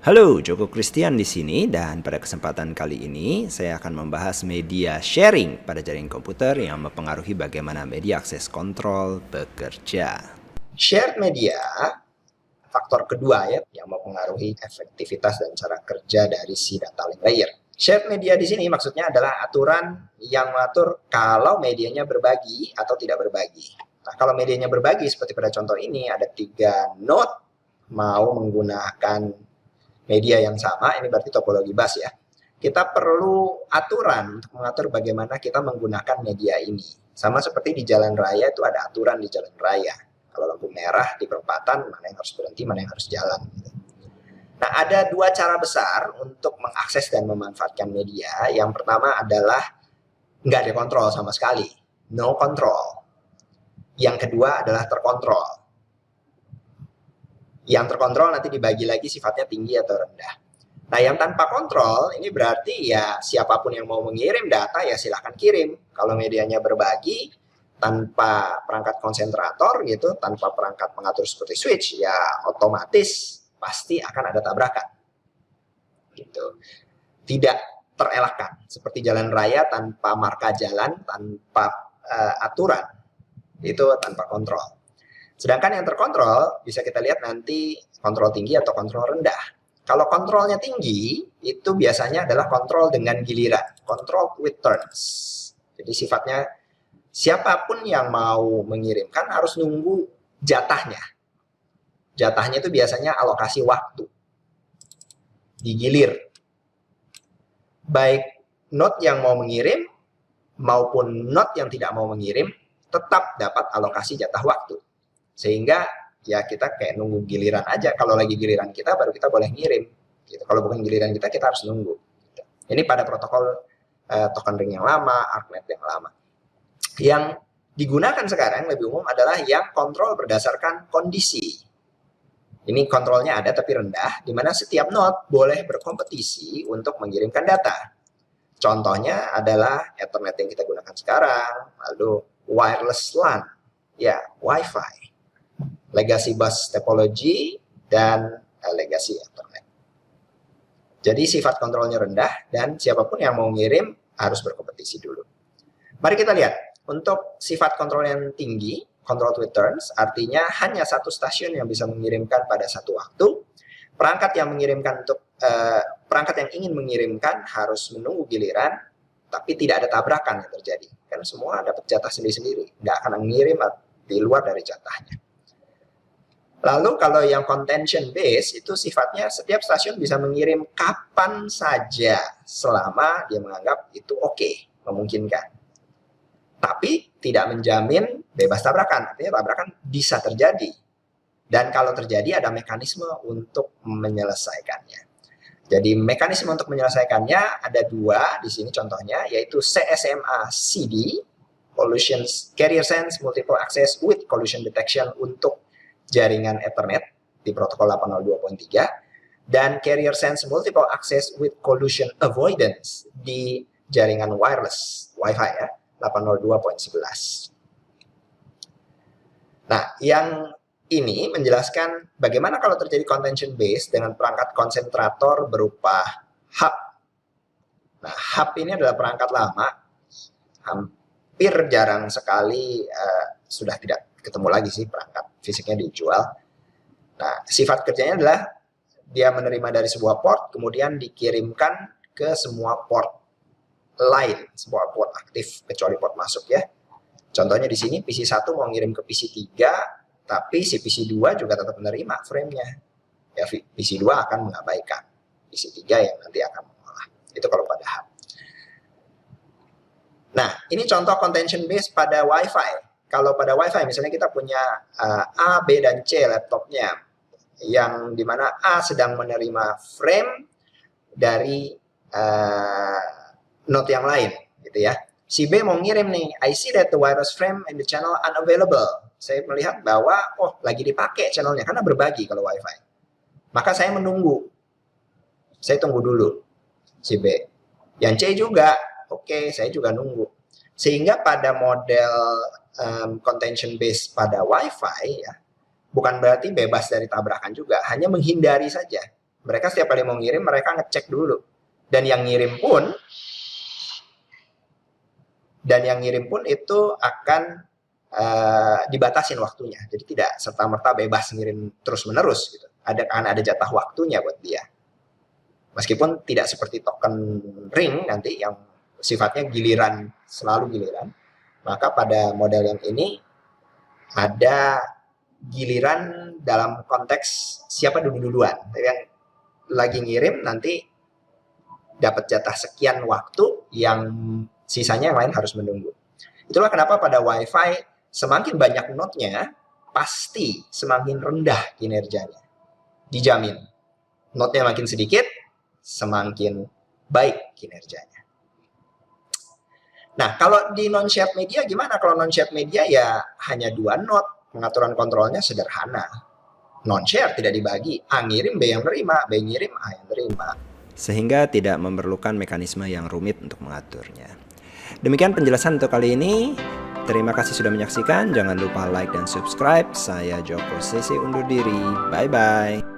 Halo, Joko Christian di sini dan pada kesempatan kali ini saya akan membahas media sharing pada jaringan komputer yang mempengaruhi bagaimana media akses kontrol bekerja. Shared media, faktor kedua ya, yang mempengaruhi efektivitas dan cara kerja dari si data link layer. Shared media di sini maksudnya adalah aturan yang mengatur kalau medianya berbagi atau tidak berbagi. Nah, kalau medianya berbagi seperti pada contoh ini ada 3 node mau menggunakan media yang sama, ini berarti topologi bus ya. Kita perlu aturan untuk mengatur bagaimana kita menggunakan media ini. Sama seperti di jalan raya itu ada aturan di jalan raya. Kalau lampu merah di perempatan, mana yang harus berhenti, mana yang harus jalan. Nah, ada 2 cara besar untuk mengakses dan memanfaatkan media. Yang pertama adalah nggak dikontrol sama sekali, no control. Yang kedua adalah terkontrol. Yang terkontrol nanti dibagi lagi sifatnya tinggi atau rendah. Nah, yang tanpa kontrol ini berarti ya siapapun yang mau mengirim data ya silahkan kirim. Kalau medianya berbagi tanpa perangkat konsentrator gitu, tanpa perangkat pengatur seperti switch, ya otomatis pasti akan ada tabrakan. Gitu. Tidak terelakkan. Seperti jalan raya tanpa marka jalan, tanpa aturan, itu tanpa kontrol. Sedangkan yang terkontrol bisa kita lihat nanti kontrol tinggi atau kontrol rendah. Kalau kontrolnya tinggi, itu biasanya adalah kontrol dengan giliran, control with turns. Jadi sifatnya siapapun yang mau mengirimkan harus nunggu jatahnya. Jatahnya itu biasanya alokasi waktu, digilir. Baik node yang mau mengirim maupun node yang tidak mau mengirim tetap dapat alokasi jatah waktu. Sehingga ya kita kayak nunggu giliran aja. Kalau lagi giliran kita baru kita boleh ngirim. Gitu. Kalau bukan giliran kita harus nunggu. Gitu. Ini pada protokol token ring yang lama, ARPANET yang lama. Yang digunakan sekarang lebih umum adalah yang kontrol berdasarkan kondisi. Ini kontrolnya ada tapi rendah, di mana setiap node boleh berkompetisi untuk mengirimkan data. Contohnya adalah Ethernet yang kita gunakan sekarang, lalu wireless LAN, ya Wi-Fi. Legacy bus topology, dan legacy Ethernet. Jadi sifat kontrolnya rendah dan siapapun yang mau ngirim harus berkompetisi dulu. Mari kita lihat, untuk sifat kontrol yang tinggi, control with turns, artinya hanya satu stasiun yang bisa mengirimkan pada satu waktu. Perangkat yang mengirimkan perangkat yang ingin mengirimkan harus menunggu giliran, tapi tidak ada tabrakan yang terjadi. Karena semua dapat jatah sendiri-sendiri, nggak akan mengirim di luar dari jatahnya. Lalu kalau yang contention base itu sifatnya setiap stasiun bisa mengirim kapan saja selama dia menganggap itu oke, memungkinkan. Tapi tidak menjamin bebas tabrakan, artinya tabrakan bisa terjadi. Dan kalau terjadi ada mekanisme untuk menyelesaikannya. Jadi mekanisme untuk menyelesaikannya ada 2 di sini contohnya, yaitu CSMA CD, Collision Carrier Sense Multiple Access with Collision Detection untuk jaringan Ethernet di protokol 802.3 dan Carrier Sense Multiple Access with Collision Avoidance di jaringan wireless Wi-Fi ya 802.11. Nah, yang ini menjelaskan bagaimana kalau terjadi contention base dengan perangkat konsentrator berupa hub. Nah, hub ini adalah perangkat lama, hampir jarang sekali sudah tidak ketemu lagi sih perangkat fisiknya dijual. Nah, sifat kerjanya adalah dia menerima dari sebuah port, kemudian dikirimkan ke semua port lain, semua port aktif kecuali port masuk ya. Contohnya di sini PC1 mau ngirim ke PC3, tapi si PC2 juga tetap menerima frame-nya. Ya, PC2 akan mengabaikan, PC3 yang nanti akan mengolah. Itu kalau pada hub. Nah, ini contoh contention base pada Wi-Fi. Kalau pada Wi-Fi misalnya kita punya A, B, dan C laptopnya, yang dimana A sedang menerima frame dari node yang lain, gitu ya. Si B mau ngirim nih, I see that the wireless frame in the channel unavailable. Saya melihat bahwa, lagi dipakai channelnya, karena berbagi kalau Wi-Fi. Maka saya menunggu. Saya tunggu dulu, si B. Yang C juga, oke, saya juga nunggu. Sehingga pada model contention base pada Wi-Fi ya, bukan berarti bebas dari tabrakan juga, hanya menghindari saja. Mereka setiap kali mau ngirim, mereka ngecek dulu. Dan yang ngirim pun itu akan dibatasin waktunya. Jadi tidak serta-merta bebas ngirim terus-menerus gitu. Ada jatah waktunya buat dia. Meskipun tidak seperti token ring nanti yang sifatnya giliran, selalu giliran. Maka pada model yang ini ada giliran dalam konteks siapa duluan. Yang lagi ngirim nanti dapat jatah sekian waktu, yang sisanya yang lain harus menunggu. Itulah kenapa pada WiFi semakin banyak node-nya, pasti semakin rendah kinerjanya. Dijamin. Node-nya makin sedikit, semakin baik kinerjanya. Nah, kalau di non-shared media gimana? Kalau non-shared media ya hanya 2 node, pengaturan kontrolnya sederhana. Non-share tidak dibagi, A ngirim, B yang terima, B ngirim, A yang terima. Sehingga tidak memerlukan mekanisme yang rumit untuk mengaturnya. Demikian penjelasan untuk kali ini. Terima kasih sudah menyaksikan. Jangan lupa like dan subscribe. Saya Joko Sese undur diri. Bye-bye.